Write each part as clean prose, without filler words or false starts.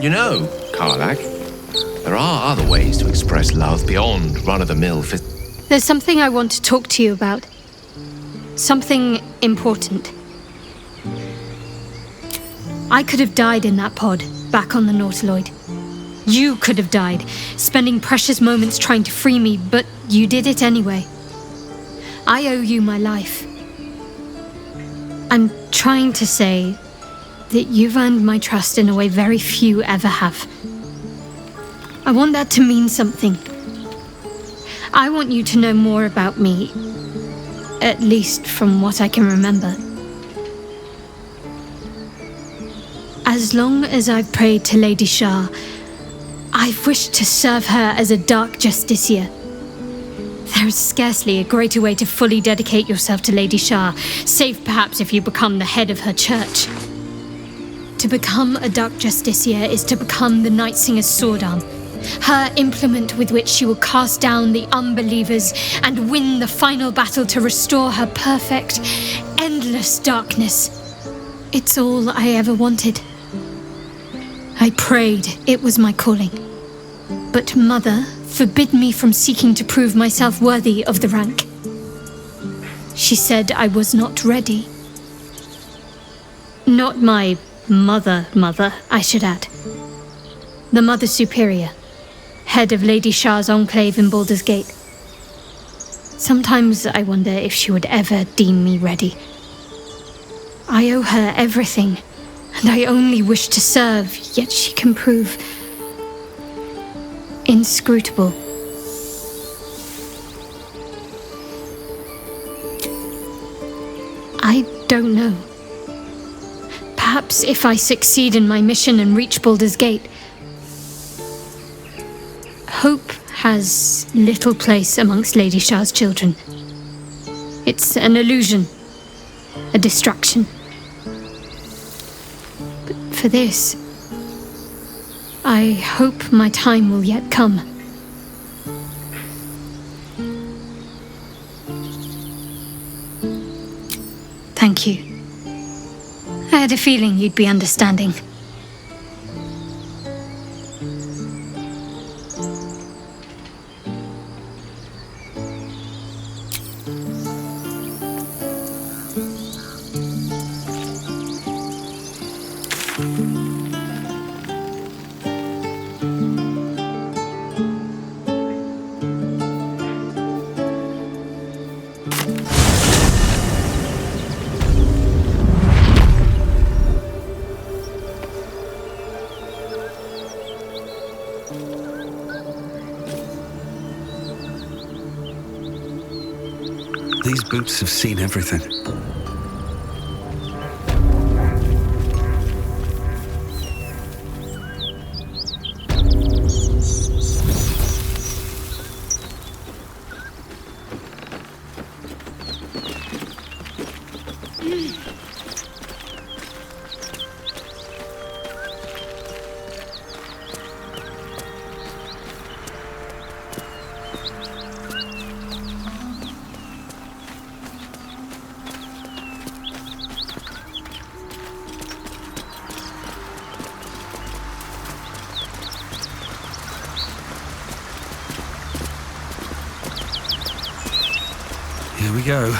You know, Karlach, there are other ways to express love beyond run-of-the-mill There's something I want to talk to you about. Something important. I could have died in that pod, back on the Nautiloid. You could have died, spending precious moments trying to free me, but you did it anyway. I owe you my life. I'm trying to say that you've earned my trust in a way very few ever have. I want that to mean something. I want you to know more about me, at least from what I can remember. As long as I've prayed to Lady Shah, I've wished to serve her as a dark justiciar. There is scarcely a greater way to fully dedicate yourself to Lady Shah, save perhaps if you become the head of her church. To become a dark justiciar is to become the Night Singer's sword arm, her implement with which she will cast down the unbelievers and win the final battle to restore her perfect, endless darkness. It's all I ever wanted. I prayed it was my calling. But Mother forbid me from seeking to prove myself worthy of the rank. She said I was not ready. Not my mother, I should add. The Mother Superior, head of Lady Shah's enclave in Baldur's Gate. Sometimes I wonder if she would ever deem me ready. I owe her everything, and I only wish to serve, yet she can prove inscrutable. I don't know. Perhaps if I succeed in my mission and reach Baldur's Gate. Hope has little place amongst Lady Shah's children. It's an illusion, a distraction. But for this, I hope my time will yet come. Thank you. I had a feeling you'd be understanding. These boots have seen everything. Here we go.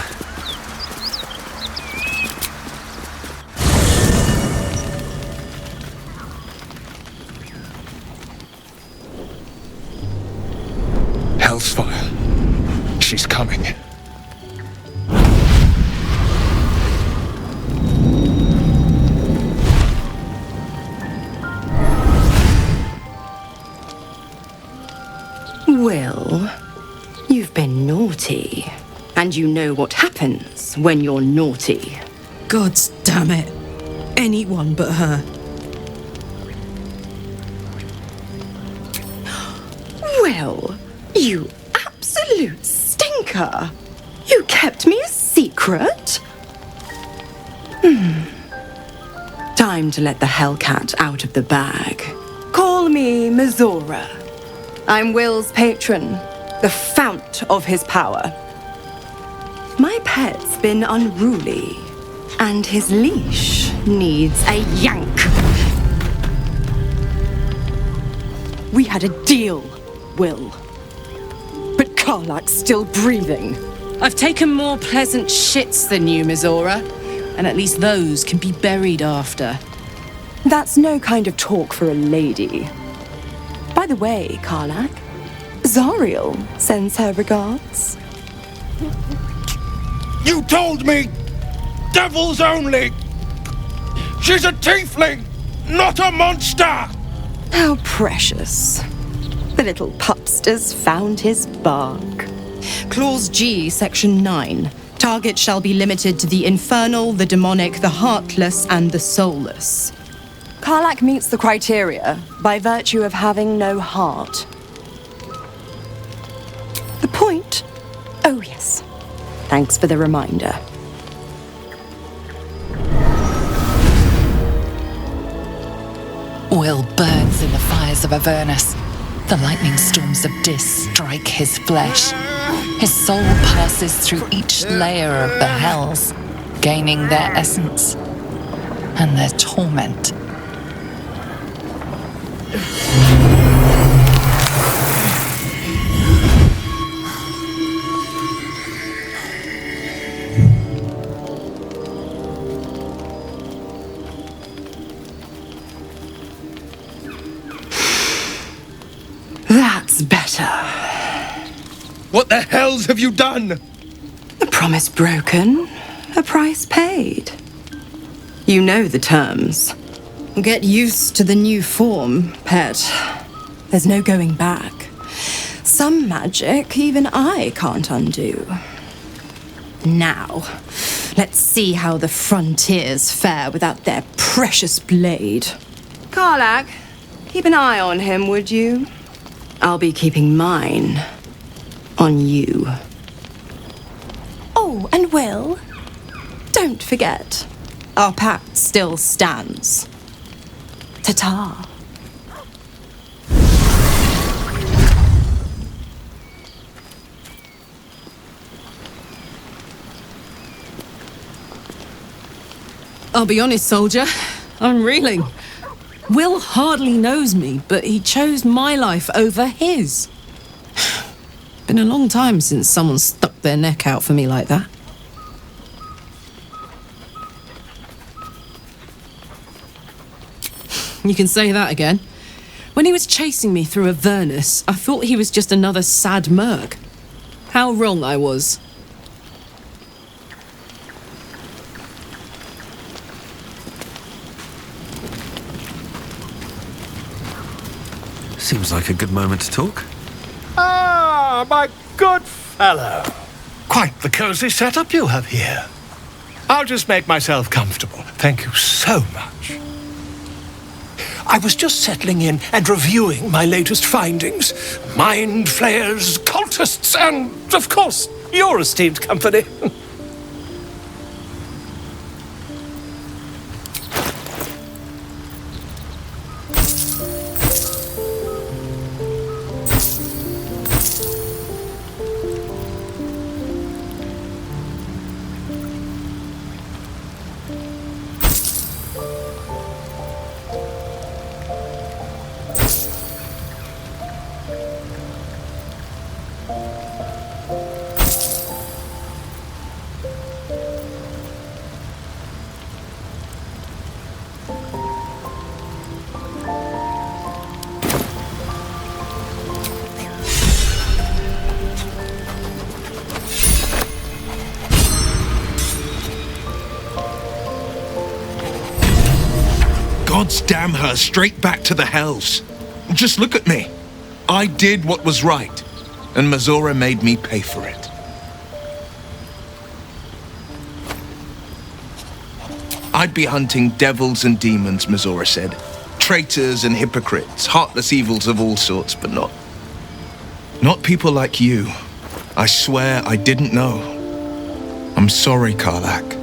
Hell's fire. She's coming. Well, you've been naughty. And you know what happens when you're naughty. Gods damn it. Anyone but her. Well, you absolute stinker. You kept me a secret? Time to let the Hellcat out of the bag. Call me Mizora. I'm Will's patron, the fount of his power. My pet's been unruly, and his leash needs a yank. had a deal, Will. But Karlak's still breathing. I've taken more pleasant shits than you, Mizora. And at least those can be buried after. That's no kind of talk for a lady. By the way, Karlak, Zariel sends her regards. You told me! Devils only! She's a tiefling, not a monster! How precious. The little pupster's found his bark. Clause G, Section 9. Target shall be limited to the infernal, the demonic, the heartless, and the soulless. Karlak meets the criteria by virtue of having no heart. The point? Oh, yes. Thanks for the reminder. Will burns in the fires of Avernus. The lightning storms of Dis strike his flesh. His soul passes through each layer of the hells, gaining their essence and their torment. That's better. What the hells have you done? A promise broken, a price paid. You know the terms. Get used to the new form, pet. There's no going back. Some magic even I can't undo. Now, let's see how the frontiers fare without their precious blade. Karlak, keep an eye on him, would you? I'll be keeping mine on you. Oh, and Will, don't forget, our pact still stands. Ta-ta. I'll be honest, soldier. I'm reeling. Will hardly knows me, but he chose my life over his. Been a long time since someone stuck their neck out for me like that. You can say that again. When he was chasing me through Avernus, I thought he was just another sad merc. How wrong I was. Seems like a good moment to talk. Ah, my good fellow. Quite the cozy setup you have here. I'll just make myself comfortable. Thank you so much. I was just settling in and reviewing my latest findings. Mind flayers, cultists, and, of course, your esteemed company. Gods damn her, straight back to the hells. Just look at me. I did what was right, and Mizora made me pay for it. I'd be hunting devils and demons, Mizora said. Traitors and hypocrites, heartless evils of all sorts, but not people like you. I swear I didn't know. I'm sorry, Karlak.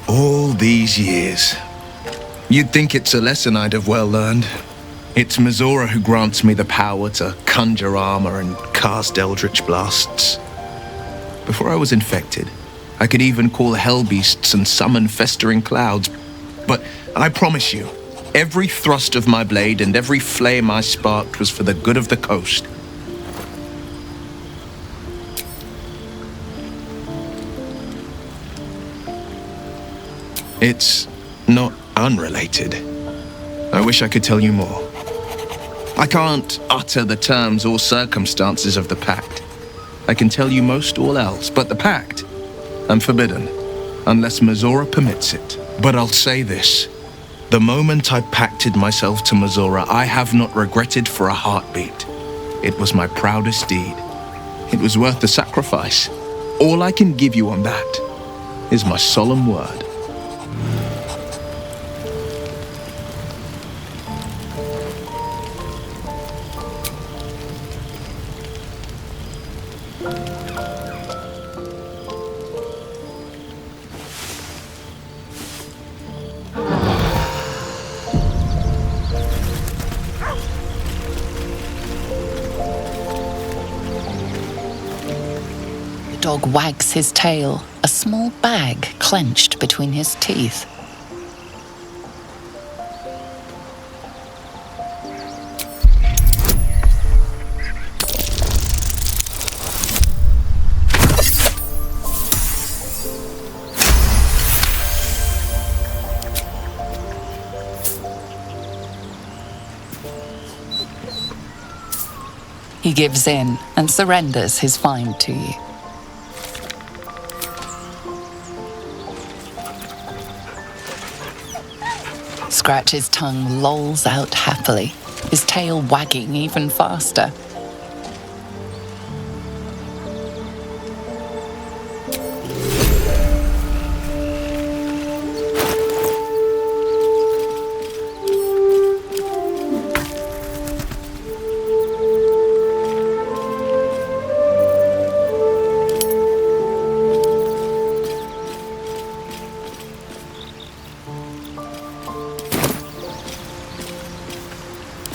All these years. You'd think it's a lesson I'd have well learned. It's Mizora who grants me the power to conjure armor and cast eldritch blasts. Before I was infected, I could even call hell beasts and summon festering clouds. But I promise you, every thrust of my blade and every flame I sparked was for the good of the coast. It's not unrelated. I wish I could tell you more. I can't utter the terms or circumstances of the pact. I can tell you most all else, but the pact, I'm forbidden, unless Mizora permits it. But I'll say this. The moment I pacted myself to Mizora, I have not regretted for a heartbeat. It was my proudest deed. It was worth the sacrifice. All I can give you on that is my solemn word. The dog wags his tail, a small bag clenched between his teeth. He gives in and surrenders his find to you. Scratch's tongue lolls out happily, his tail wagging even faster.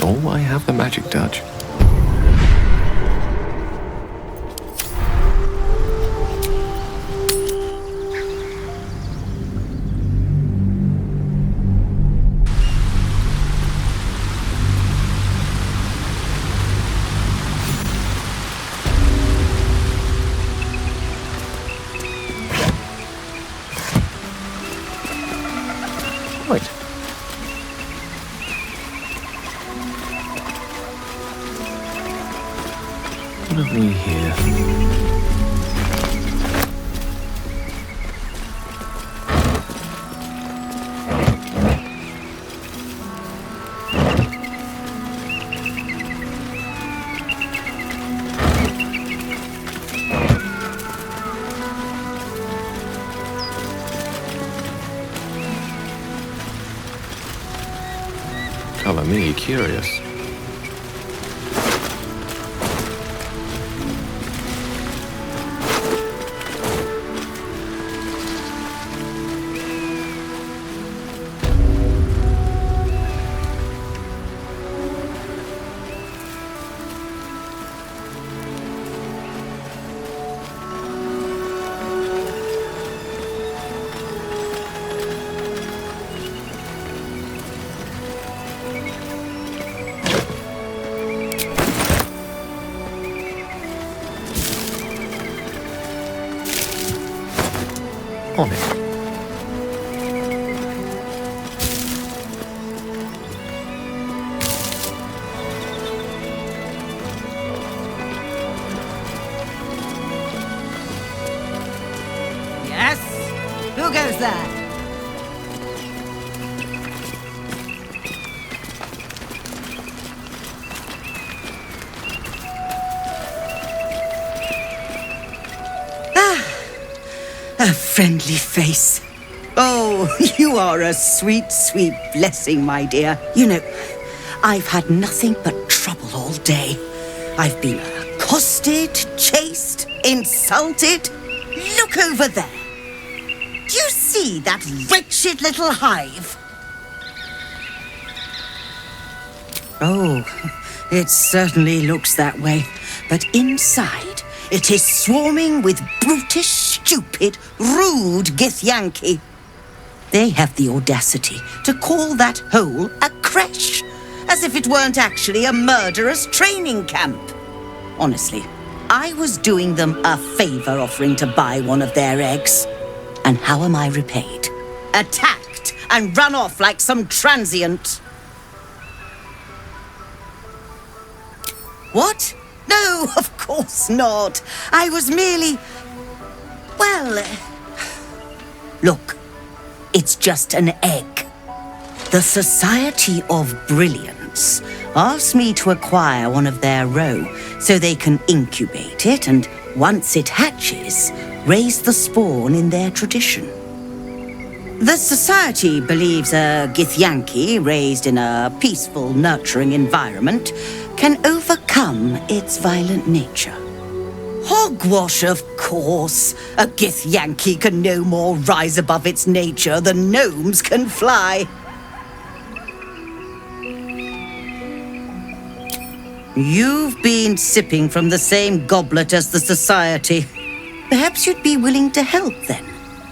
Oh, I have the magic touch. Right. What have we here? Color me curious. On it. Yes? Who goes there? A friendly face. Oh, you are a sweet, sweet blessing, my dear. You know, I've had nothing but trouble all day. I've been accosted, chased, insulted. Look over there. Do you see that wretched little hive? Oh, it certainly looks that way. But inside, It is swarming with brutish, stupid, rude Githyanki. They have the audacity to call that hole a creche, as if it weren't actually a murderous training camp. Honestly, I was doing them a favor offering to buy one of their eggs. And how am I repaid? Attacked and run off like some transient. What? No, of course not. I was merely... Well... Look, it's just an egg. The Society of Brilliance asked me to acquire one of their roe so they can incubate it and, once it hatches, raise the spawn in their tradition. The Society believes a Githyanki raised in a peaceful, nurturing environment can overcome its violent nature. Hogwash, of course. A Githyanki can no more rise above its nature than gnomes can fly. You've been sipping from the same goblet as the Society. Perhaps you'd be willing to help then,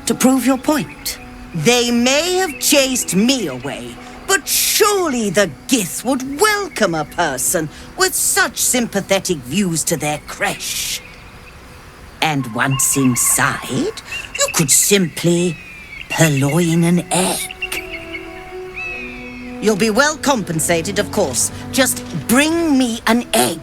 to prove your point. They may have chased me away, but surely the Gith would welcome a person with such sympathetic views to their creche. And once inside, you could simply purloin an egg. You'll be well compensated, of course. Just bring me an egg.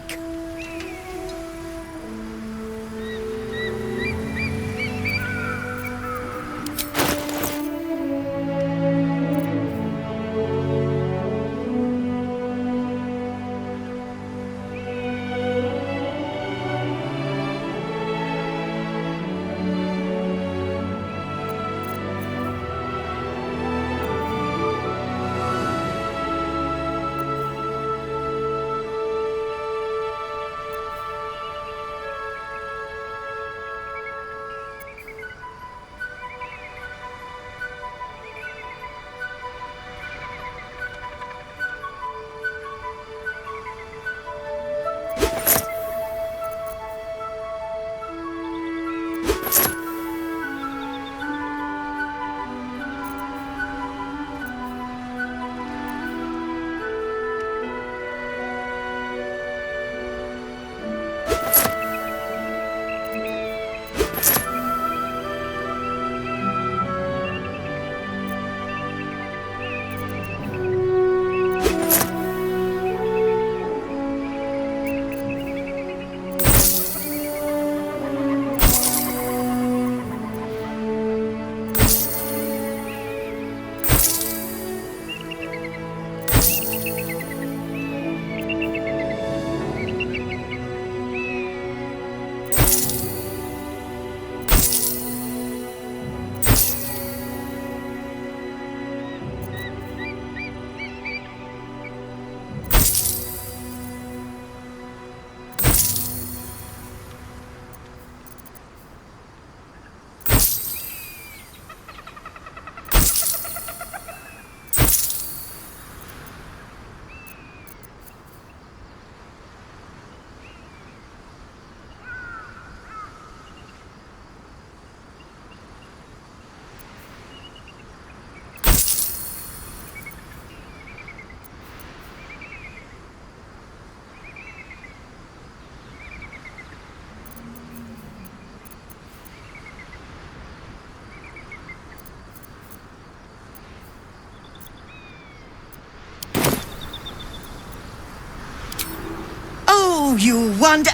Oh, you wonder...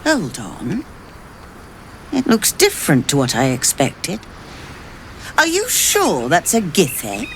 Hold on. It looks different to what I expected. Are you sure that's a Gith egg?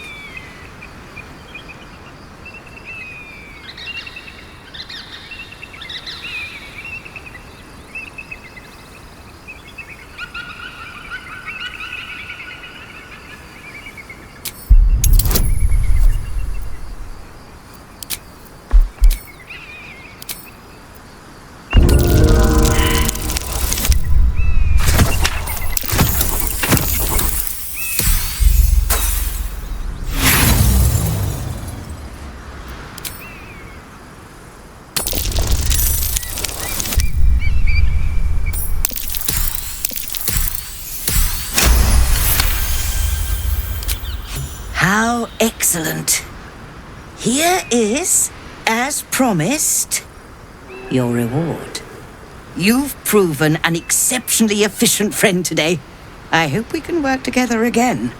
How excellent. Here is, as promised, your reward. You've proven an exceptionally efficient friend today. I hope we can work together again.